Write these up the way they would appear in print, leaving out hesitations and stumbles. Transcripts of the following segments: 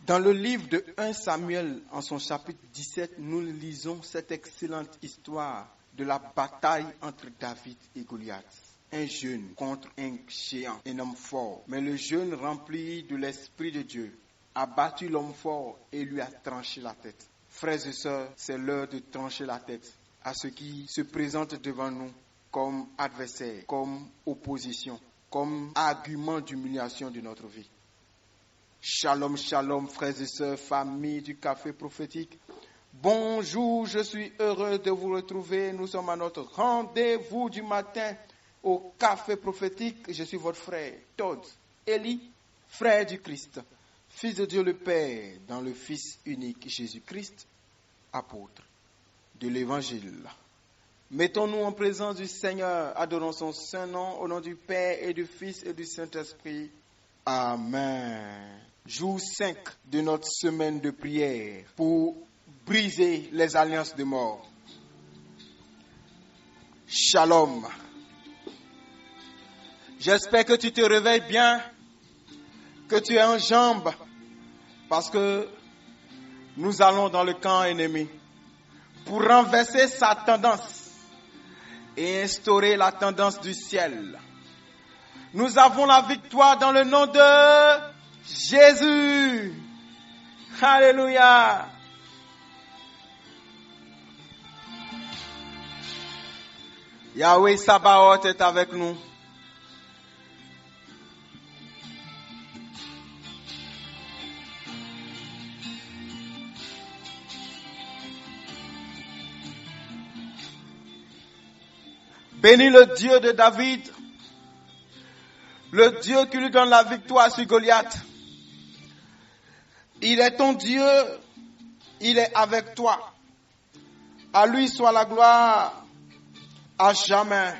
Dans le livre de 1 Samuel, en son chapitre 17, nous lisons cette excellente histoire de la bataille entre David et Goliath. Un jeune contre un géant, un homme fort. Mais le jeune rempli de l'Esprit de Dieu a battu l'homme fort et lui a tranché la tête. Frères et sœurs, c'est l'heure de trancher la tête à ce qui se présente devant nous comme adversaire, comme opposition, comme argument d'humiliation de notre vie. Shalom, shalom, frères et sœurs, famille du café prophétique. Bonjour, je suis heureux de vous retrouver. Nous sommes à notre rendez-vous du matin au café prophétique. Je suis votre frère, Todd Eli, frère du Christ, fils de Dieu le Père, dans le Fils unique Jésus-Christ, apôtre de l'Évangile. Mettons-nous en présence du Seigneur, adorons son saint nom, au nom du Père et du Fils et du Saint-Esprit. Amen. Jour 5 de notre semaine de prière pour briser les alliances de mort. Shalom. J'espère que tu te réveilles bien, que tu es en jambes, parce que nous allons dans le camp ennemi pour renverser sa tendance et instaurer la tendance du ciel. Nous avons la victoire dans le nom de Jésus. Alléluia. Yahweh Sabaoth est avec nous. Bénis le Dieu de David, le Dieu qui lui donne la victoire sur Goliath. Il est ton Dieu, il est avec toi. À lui soit la gloire à jamais.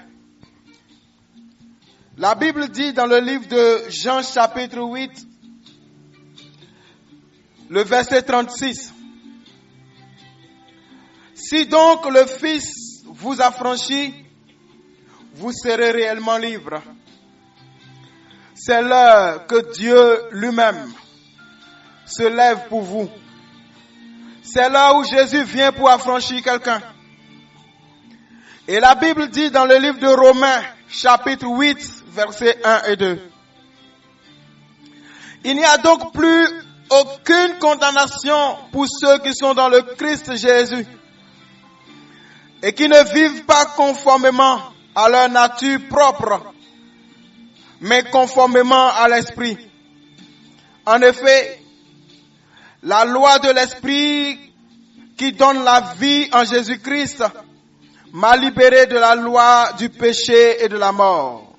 La Bible dit dans le livre de Jean chapitre 8, le verset 36. Si donc le Fils vous affranchit, vous serez réellement libre. C'est l'heure que Dieu lui-même se lève pour vous. C'est l'heure où Jésus vient pour affranchir quelqu'un. Et la Bible dit dans le livre de Romains, chapitre 8, versets 1 et 2. Il n'y a donc plus aucune condamnation pour ceux qui sont dans le Christ Jésus et qui ne vivent pas conformément à leur nature propre, mais conformément à l'Esprit. En effet, la loi de l'Esprit qui donne la vie en Jésus-Christ m'a libéré de la loi du péché et de la mort.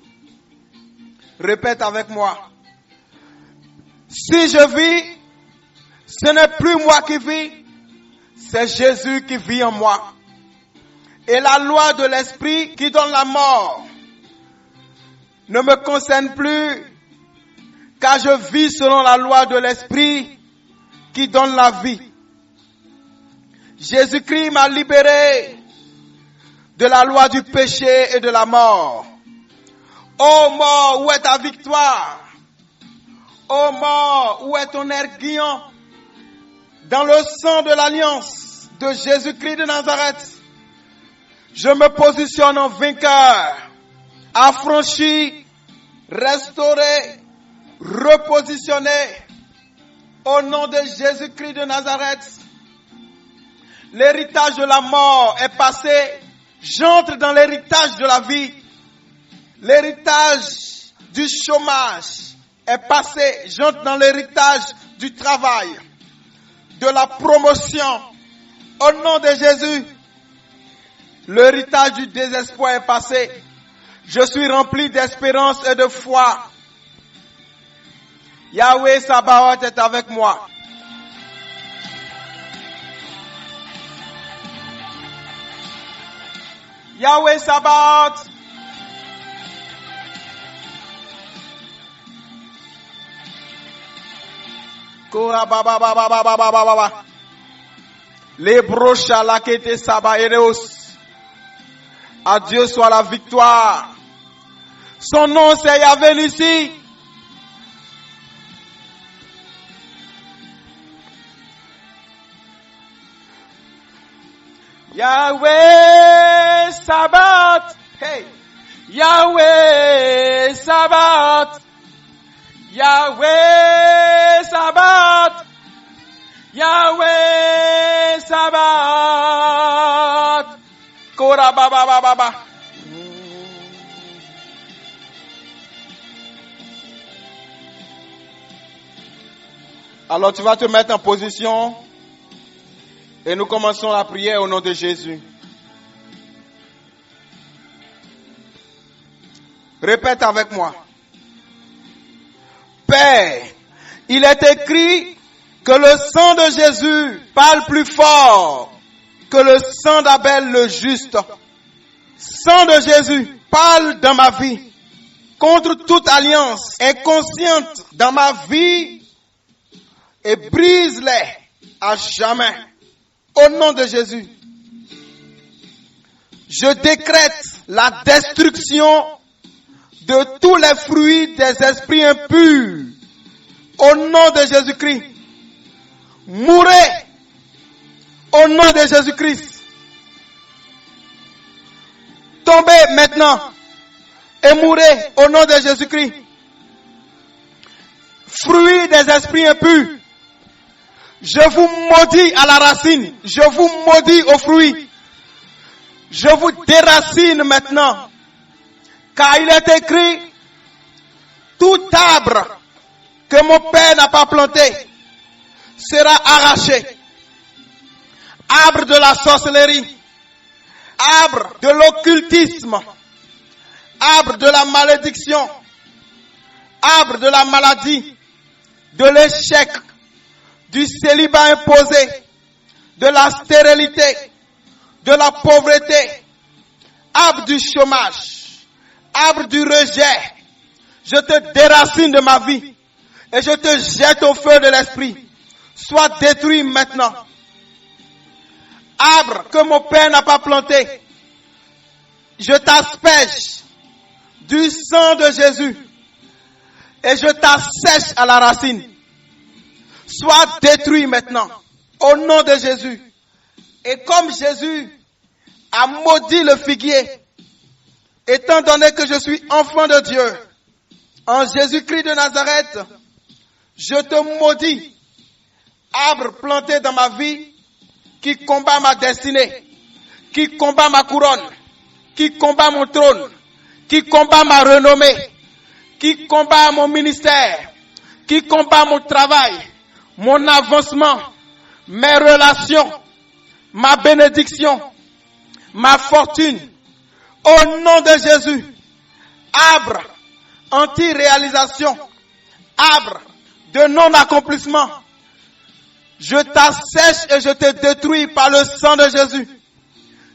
Répète avec moi. Si je vis, ce n'est plus moi qui vis, c'est Jésus qui vit en moi. Et la loi de l'Esprit qui donne la mort ne me concerne plus, car je vis selon la loi de l'Esprit qui donne la vie. Jésus-Christ m'a libéré de la loi du péché et de la mort. Ô mort, où est ta victoire? Ô mort, où est ton aiguillon? Dans le sang de l'alliance de Jésus-Christ de Nazareth, je me positionne en vainqueur, affranchi, restauré, repositionné au nom de Jésus-Christ de Nazareth. L'héritage de la mort est passé, j'entre dans l'héritage de la vie. L'héritage du chômage est passé, j'entre dans l'héritage du travail, de la promotion. Au nom de Jésus, l'héritage du désespoir est passé. Je suis rempli d'espérance et de foi. Yahweh Sabaoth est avec moi. Yahweh Sabaoth. Kora baba baba baba baba baba. Les brocha la kete sabaereos. À Dieu soit la victoire. Son nom c'est Yahvé Nissi. Yahweh Sabaoth. Hey. Yahweh Sabaoth. Yahweh Sabaoth. Yahweh Sabaoth. Kora baba baba baba. Alors tu vas te mettre en position et nous commençons la prière au nom de Jésus. Répète avec moi. Père, il est écrit que le sang de Jésus parle plus fort que le sang d'Abel le juste. Sang de Jésus parle dans ma vie contre toute alliance inconsciente dans ma vie et brise-les à jamais. Au nom de Jésus, je décrète la destruction de tous les fruits des esprits impurs. Au nom de Jésus-Christ, mourez au nom de Jésus-Christ. Tombez maintenant et mourez au nom de Jésus-Christ. Fruits des esprits impurs, je vous maudis à la racine, je vous maudis aux fruits. Je vous déracine maintenant. Car il est écrit, tout arbre que mon Père n'a pas planté sera arraché. Arbre de la sorcellerie, arbre de l'occultisme, arbre de la malédiction, arbre de la maladie, de l'échec, du célibat imposé, de la stérilité, de la pauvreté, arbre du chômage, arbre du rejet. Je te déracine de ma vie et je te jette au feu de l'esprit. Sois détruit maintenant. Arbre que mon Père n'a pas planté, je t'asperge du sang de Jésus et je t'assèche à la racine. Sois détruit maintenant au nom de Jésus. Et comme Jésus a maudit le figuier, étant donné que je suis enfant de Dieu, en Jésus-Christ de Nazareth, je te maudis, arbre planté dans ma vie, qui combat ma destinée, qui combat ma couronne, qui combat mon trône, qui combat ma renommée, qui combat mon ministère, qui combat mon travail, mon avancement, mes relations, ma bénédiction, ma fortune. Au nom de Jésus, arbre anti-réalisation, arbre de non-accomplissement, je t'assèche et je te détruis par le sang de Jésus.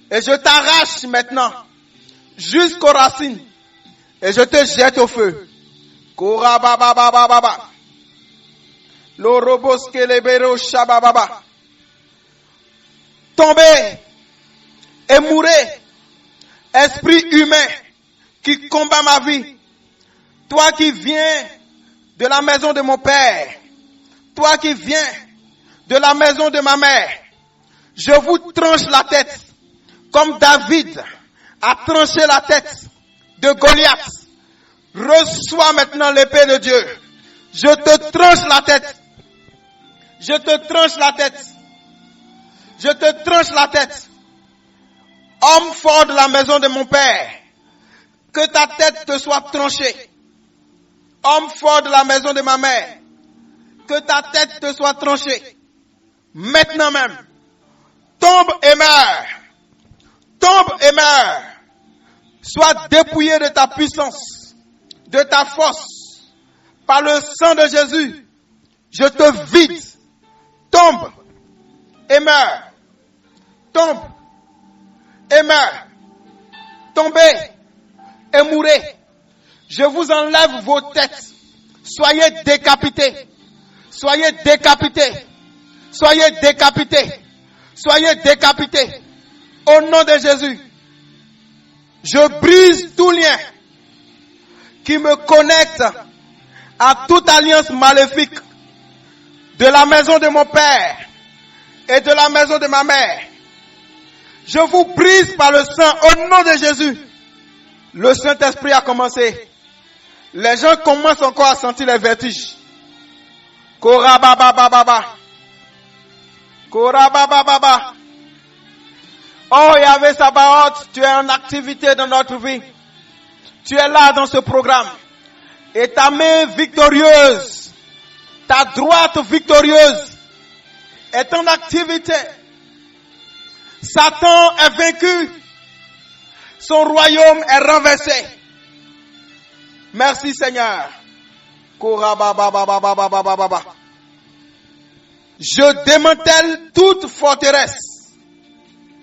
Et je t'arrache maintenant jusqu'aux racines et je te jette au feu. Kora baba baba baba. Lorobos kelebero shabababa. Tombez et mourrez, esprit humain qui combat ma vie. Toi qui viens de la maison de mon père, toi qui viens de la maison de ma mère, je vous tranche la tête comme David a tranché la tête de Goliath. Reçois maintenant l'épée de Dieu. Je te tranche la tête. Je te tranche la tête. Je te tranche la tête. Homme fort de la maison de mon père, que ta tête te soit tranchée. Homme fort de la maison de ma mère, que ta tête te soit tranchée. Maintenant même, tombe et meurs. Tombe et meurs. Sois dépouillé de ta puissance, de ta force. Par le sang de Jésus, je te vide. Tombe et meurs. Tombe et meurs. Tombez et mourrez. Je vous enlève vos têtes. Soyez décapités. Soyez décapités. Soyez décapités. Soyez décapités. Au nom de Jésus, je brise tout lien qui me connecte à toute alliance maléfique de la maison de mon père et de la maison de ma mère. Je vous brise par le sang au nom de Jésus. Le Saint-Esprit a commencé. Les gens commencent encore à sentir les vertiges. Korababababa. Korababababa. Oh Yahvé Sabaoth, tu es en activité dans notre vie. Tu es là dans ce programme. Et ta main victorieuse, ta droite victorieuse est en activité. Satan est vaincu. Son royaume est renversé. Merci Seigneur. Je démantèle toute forteresse.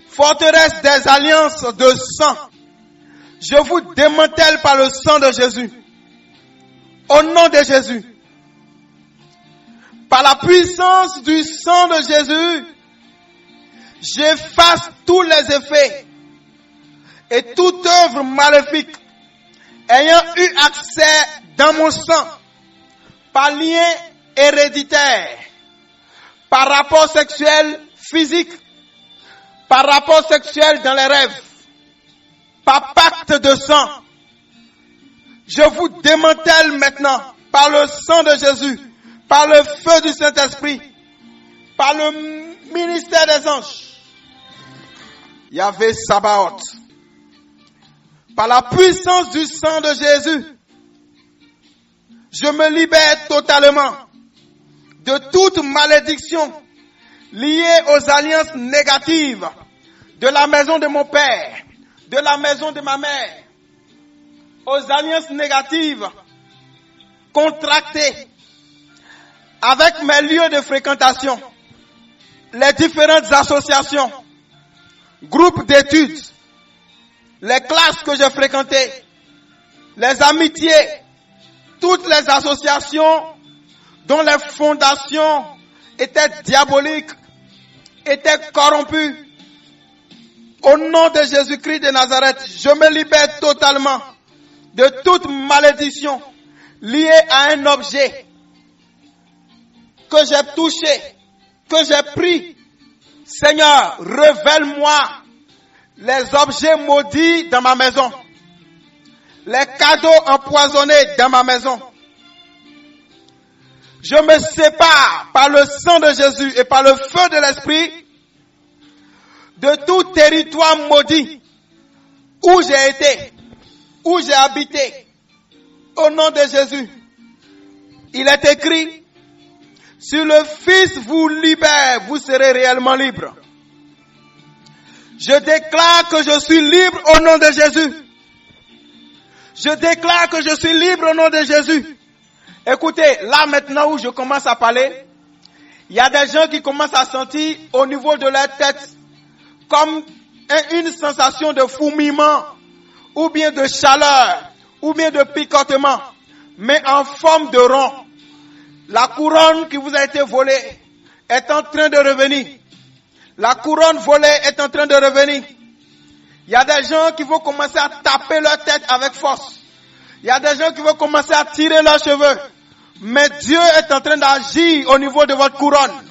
Forteresse des alliances de sang. Je vous démantèle par le sang de Jésus. Au nom de Jésus. Par la puissance du sang de Jésus, j'efface tous les effets et toute œuvre maléfique ayant eu accès dans mon sang par lien héréditaire, par rapport sexuel physique, par rapport sexuel dans les rêves, par pacte de sang. Je vous démantèle maintenant par le sang de Jésus, par le feu du Saint-Esprit, par le ministère des anges. Yahvé Sabaoth. Par la puissance du sang de Jésus, je me libère totalement de toute malédiction liée aux alliances négatives de la maison de mon père, de la maison de ma mère, aux alliances négatives contractées avec mes lieux de fréquentation, les différentes associations, groupes d'études, les classes que j'ai fréquentées, les amitiés, toutes les associations dont les fondations étaient diaboliques, étaient corrompues. Au nom de Jésus-Christ de Nazareth, je me libère totalement de toute malédiction liée à un objet que j'ai touché, que j'ai pris. Seigneur, révèle-moi les objets maudits dans ma maison, les cadeaux empoisonnés dans ma maison. Je me sépare par le sang de Jésus et par le feu de l'Esprit de tout territoire maudit où j'ai été, où j'ai habité. Au nom de Jésus, il est écrit, si le Fils vous libère, vous serez réellement libre. Je déclare que je suis libre au nom de Jésus. Je déclare que je suis libre au nom de Jésus. Écoutez, là maintenant où je commence à parler, il y a des gens qui commencent à sentir au niveau de leur tête comme une sensation de fourmillement, ou bien de chaleur, ou bien de picotement, mais en forme de rond. La couronne qui vous a été volée est en train de revenir. La couronne volée est en train de revenir. Il y a des gens qui vont commencer à taper leur tête avec force. Il y a des gens qui vont commencer à tirer leurs cheveux. Mais Dieu est en train d'agir au niveau de votre couronne.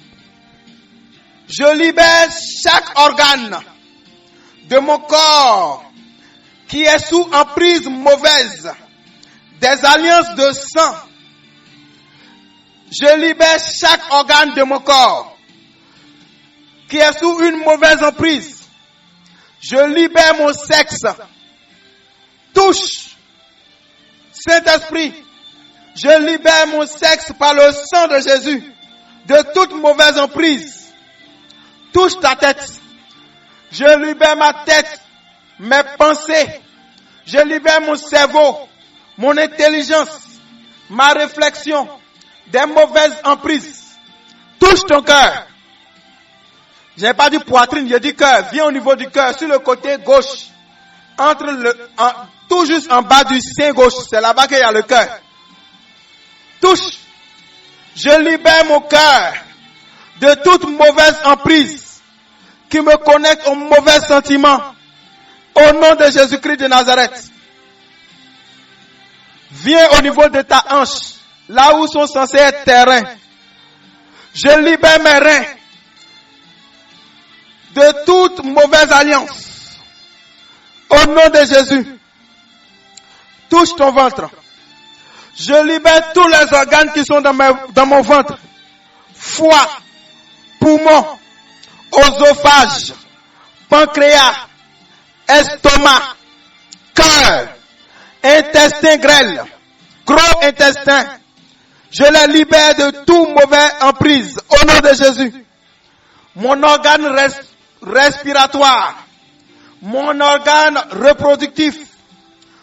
Je libère chaque organe de mon corps qui est sous emprise mauvaise des alliances de sang. Je libère chaque organe de mon corps qui est sous une mauvaise emprise. Je libère mon sexe. Touche, Saint-Esprit, je libère mon sexe par le sang de Jésus de toute mauvaise emprise. Touche ta tête. Je libère ma tête, mes pensées. Je libère mon cerveau, mon intelligence, ma réflexion des mauvaises emprises. Touche ton cœur. Je n'ai pas dit poitrine, j'ai dit cœur. Viens au niveau du cœur, sur le côté gauche. Tout juste en bas du sein gauche. C'est là-bas qu'il y a le cœur. Touche. Je libère mon cœur de toute mauvaise emprise qui me connecte aux mauvais sentiments. Au nom de Jésus-Christ de Nazareth. Viens au niveau de ta hanche, là où sont censés être tes reins. Je libère mes reins de toute mauvaise alliance. Au nom de Jésus, touche ton ventre. Je libère tous les organes qui sont dans mon ventre. Foie, poumon, oesophage, pancréas, estomac, cœur, intestin grêle, gros intestin. Je les libère de tout mauvais emprise au nom de Jésus. Mon organe respiratoire, mon organe reproductif,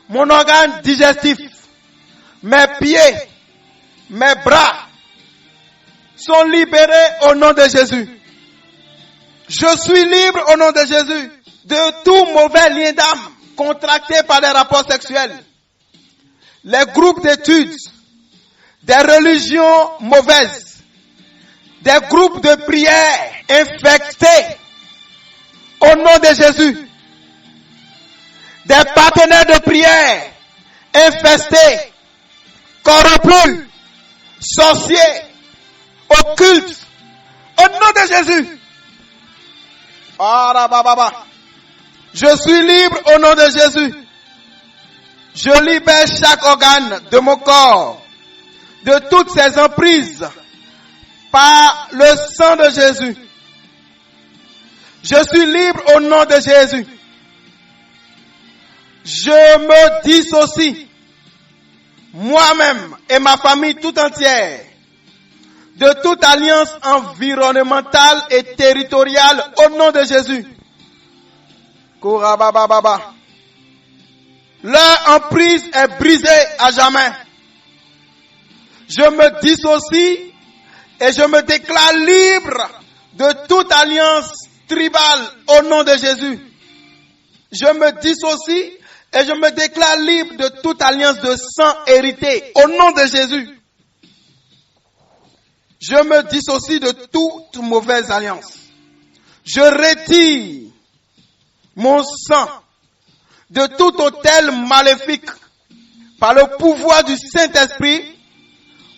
mon organe digestif, mes pieds, mes bras sont libérés au nom de Jésus. Je suis libre au nom de Jésus de tout mauvais lien d'âme contracté par des rapports sexuels. Les groupes d'études, des religions mauvaises, des groupes de prière infectés au nom de Jésus. Des partenaires de prière infestés, corrompus, sorciers, occultes, au nom de Jésus. Je suis libre au nom de Jésus. Je libère chaque organe de mon corps de toutes ces emprises par le sang de Jésus. Je suis libre au nom de Jésus. Je me dissocie, moi-même et ma famille tout entière, de toute alliance environnementale et territoriale au nom de Jésus. Leur emprise est brisée à jamais. Je me dissocie et je me déclare libre de toute alliance tribale au nom de Jésus. Je me dissocie et je me déclare libre de toute alliance de sang hérité au nom de Jésus. Je me dissocie de toute mauvaise alliance. Je retire mon sang de tout autel maléfique par le pouvoir du Saint-Esprit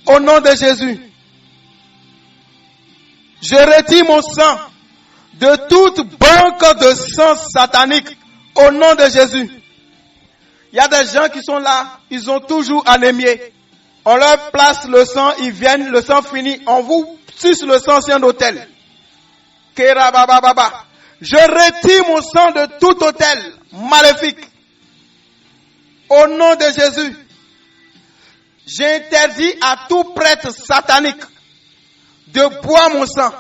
au nom de Jésus. Je retire mon sang de toute banque de sang satanique au nom de Jésus. Il y a des gens qui sont là, ils ont toujours anémie. On leur place le sang, ils viennent, le sang fini, on vous suce le sang sur un autel. Je retire mon sang de tout autel maléfique. Au nom de Jésus, j'interdis à tout prêtre satanique de boire mon sang.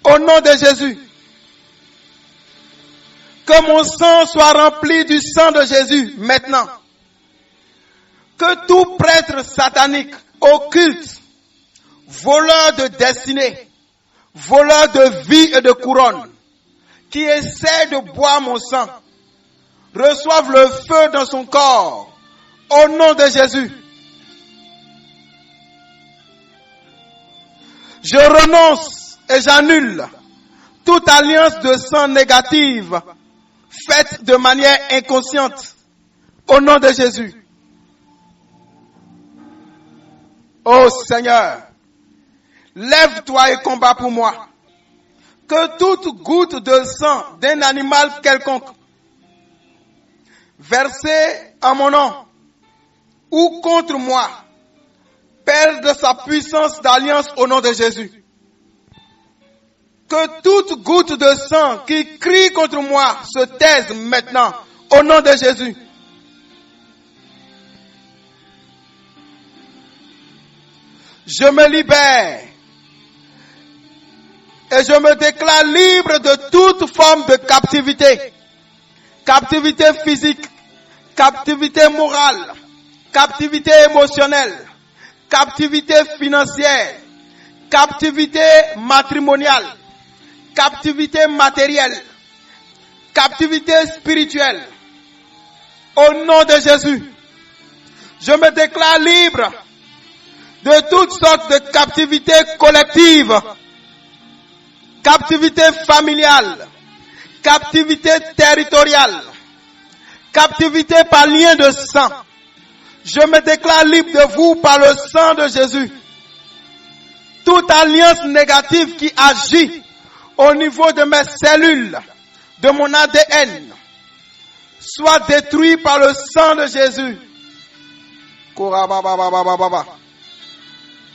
Au nom de Jésus, que mon sang soit rempli du sang de Jésus maintenant. Que tout prêtre satanique, occulte, voleur de destinée, voleur de vie et de couronne, qui essaie de boire mon sang, reçoive le feu dans son corps, au nom de Jésus. Je renonce et j'annule toute alliance de sang négative faite de manière inconsciente, au nom de Jésus. Oh Seigneur, lève-toi et combat pour moi. Que toute goutte de sang d'un animal quelconque versée en mon nom ou contre moi perde sa puissance d'alliance au nom de Jésus. Que toute goutte de sang qui crie contre moi se taise maintenant au nom de Jésus. Je me libère et je me déclare libre de toute forme de captivité. Captivité physique, captivité morale, captivité émotionnelle, captivité financière, captivité matrimoniale, captivité matérielle, captivité spirituelle. Au nom de Jésus, je me déclare libre de toutes sortes de captivités collectives, captivité familiale, captivité territoriale, captivité par lien de sang. Je me déclare libre de vous par le sang de Jésus. Toute alliance négative qui agit au niveau de mes cellules, de mon ADN, soit détruit par le sang de Jésus.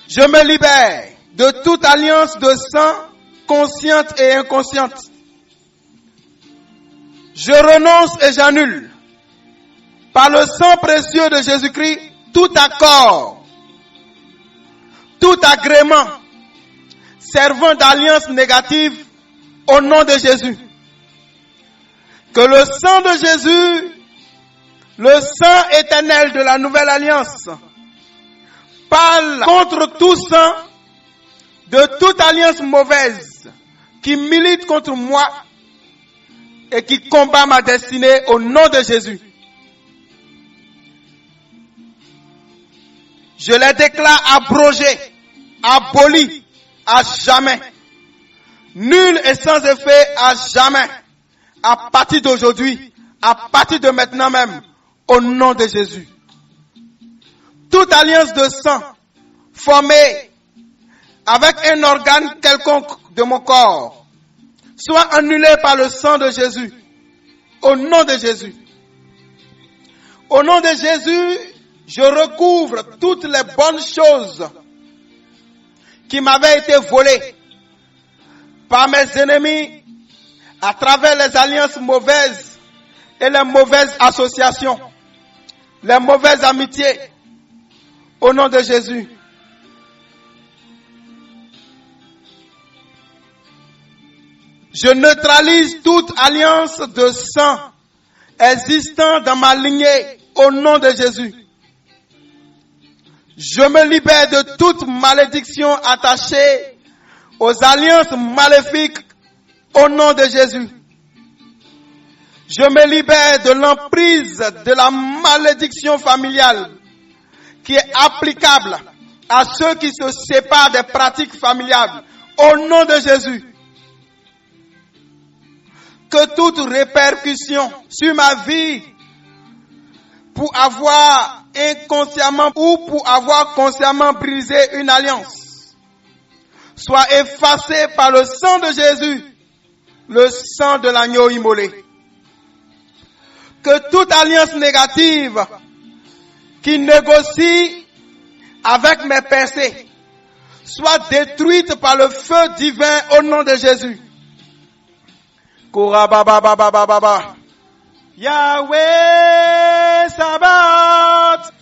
Je me libère de toute alliance de sang consciente et inconsciente. Je renonce et j'annule par le sang précieux de Jésus-Christ tout accord, tout agrément servant d'alliance négative au nom de Jésus. Que le sang de Jésus, le sang éternel de la nouvelle alliance, parle contre tout sang de toute alliance mauvaise qui milite contre moi et qui combat ma destinée au nom de Jésus. Je les déclare abrogés, abolis à jamais, nuls et sans effet à jamais, à partir d'aujourd'hui, à partir de maintenant même, au nom de Jésus. Toute alliance de sang formée avec un organe quelconque de mon corps soit annulée par le sang de Jésus, au nom de Jésus. Au nom de Jésus, je recouvre toutes les bonnes choses qui m'avaient été volées par mes ennemis à travers les alliances mauvaises et les mauvaises associations, les mauvaises amitiés, au nom de Jésus. Je neutralise toute alliance de sang existant dans ma lignée au nom de Jésus. Je me libère de toute malédiction attachée aux alliances maléfiques au nom de Jésus. Je me libère de l'emprise de la malédiction familiale qui est applicable à ceux qui se séparent des pratiques familiales au nom de Jésus. Que toute répercussion sur ma vie pour avoir inconsciemment ou pour avoir consciemment brisé une alliance soit effacée par le sang de Jésus, le sang de l'agneau immolé. Que toute alliance négative qui négocie avec mes pensées soit détruite par le feu divin au nom de Jésus. Yahweh Sabaoth,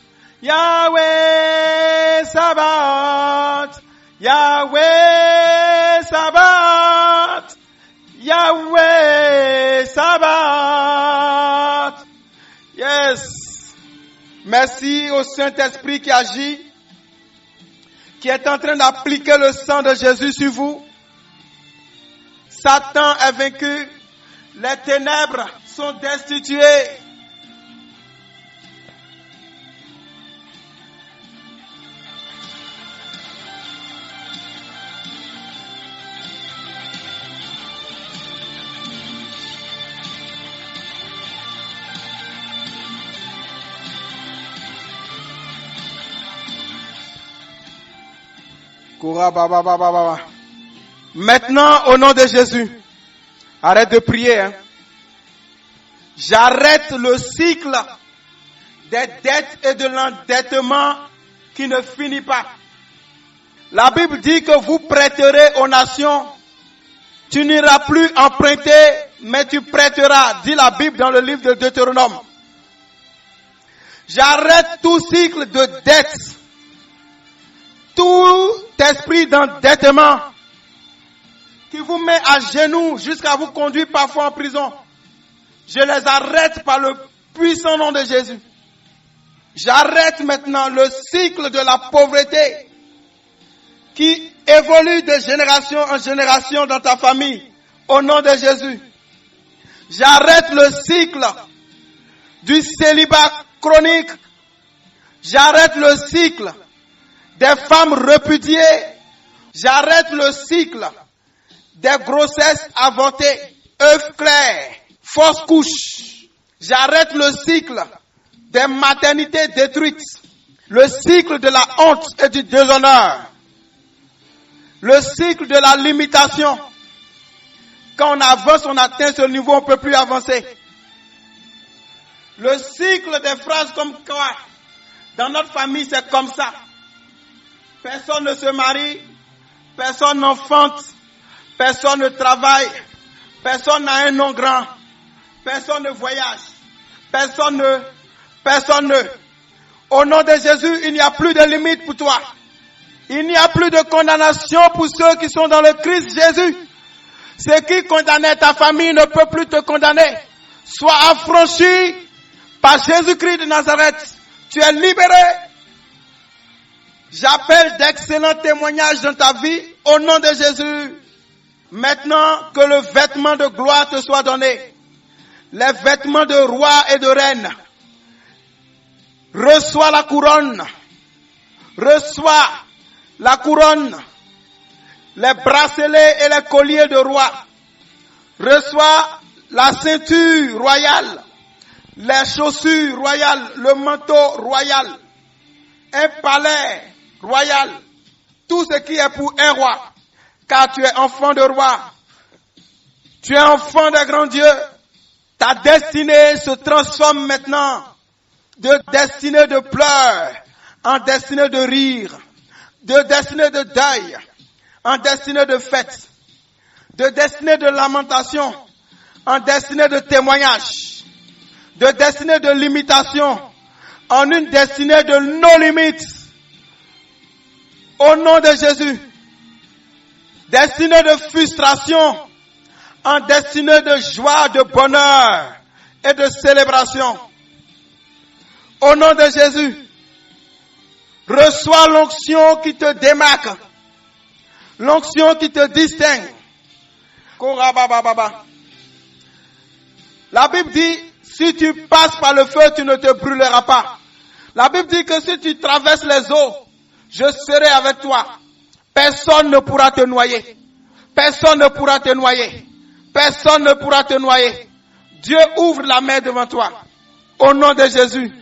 Yahweh Sabaoth, Yahweh Sabaoth, Yahweh Sabaoth. Yes. Merci au Saint-Esprit qui agit, qui est en train d'appliquer le sang de Jésus sur vous. Satan est vaincu. Les ténèbres sont destituées. Maintenant, au nom de Jésus, arrête de prier. J'arrête le cycle des dettes et de l'endettement qui ne finit pas. La Bible dit que vous prêterez aux nations. Tu n'iras plus emprunter, mais tu prêteras, dit la Bible dans le livre de Deutéronome. J'arrête tout cycle de dette, tout esprit d'endettement qui vous met à genoux jusqu'à vous conduire parfois en prison. Je les arrête par le puissant nom de Jésus. J'arrête maintenant le cycle de la pauvreté qui évolue de génération en génération dans ta famille, au nom de Jésus. J'arrête le cycle du célibat chronique. J'arrête le cycle des femmes repudiées. J'arrête le cycle des grossesses avortées, œufs clairs, fausses couches. J'arrête le cycle des maternités détruites, le cycle de la honte et du déshonneur, le cycle de la limitation, Quand on avance, on atteint ce niveau, on ne peut plus avancer. Le cycle des phrases comme quoi, dans notre famille, c'est comme ça. Personne ne se marie, personne n'enfante, personne ne travaille, personne n'a un nom grand, personne ne voyage, personne ne. Au nom de Jésus, il n'y a plus de limite pour toi. Il n'y a plus de condamnation pour ceux qui sont dans le Christ Jésus. Ce qui condamnait ta famille ne peut plus te condamner. Sois affranchi par Jésus-Christ de Nazareth. Tu es libéré. J'appelle d'excellents témoignages dans ta vie au nom de Jésus. Maintenant que le vêtement de gloire te soit donné, les vêtements de roi et de reine, reçois la couronne, reçois la couronne, les bracelets et les colliers de roi, reçois la ceinture royale, les chaussures royales, le manteau royal, un palais royal, tout ce qui est pour un roi, car tu es enfant de roi, tu es enfant d'un grand Dieu. Ta destinée se transforme maintenant de destinée de pleurs en destinée de rire, de destinée de deuil en destinée de fête, de destinée de lamentation en destinée de témoignage, de destinée de limitation en une destinée de non limites. Au nom de Jésus, destinée de frustration en destinée de joie, de bonheur et de célébration. Au nom de Jésus, reçois l'onction qui te démarque, l'onction qui te distingue. La Bible dit, si tu passes par le feu, tu ne te brûleras pas. La Bible dit que si tu traverses les eaux, je serai avec toi. Personne ne pourra te noyer. Personne ne pourra te noyer. Personne ne pourra te noyer. Dieu ouvre la mer devant toi. Au nom de Jésus.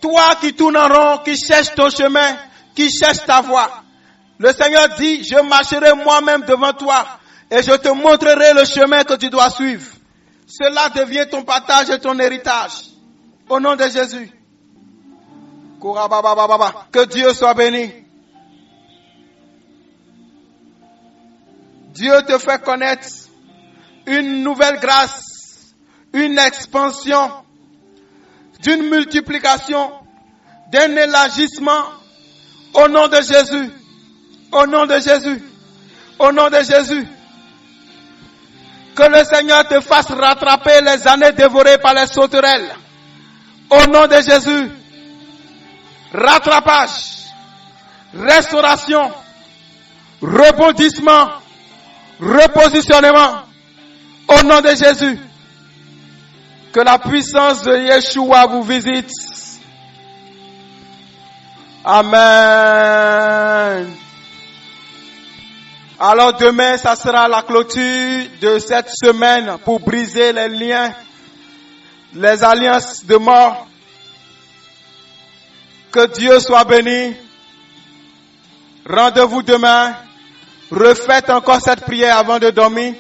Toi qui tournes en rond, qui cherches ton chemin, qui cherches ta voie. Le Seigneur dit, je marcherai moi-même devant toi et je te montrerai le chemin que tu dois suivre. Cela devient ton partage et ton héritage. Au nom de Jésus. Que Dieu soit béni. Dieu te fait connaître une nouvelle grâce, une expansion, d'une multiplication, d'un élargissement. Au nom de Jésus. Au nom de Jésus. Au nom de Jésus. Que le Seigneur te fasse rattraper les années dévorées par les sauterelles. Au nom de Jésus. Rattrapage, restauration, rebondissement, repositionnement. Au nom de Jésus. Que la puissance de Yeshua vous visite. Amen. Alors demain, ça sera la clôture de cette semaine pour briser les liens, les alliances de mort. Que Dieu soit béni. Rendez-vous demain. Refaites encore cette prière avant de dormir.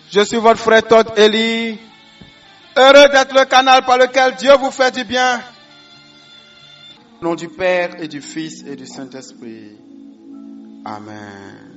Je suis votre frère Todd Eli. Heureux d'être le canal par lequel Dieu vous fait du bien. Au nom du Père et du Fils et du Saint-Esprit. Amen.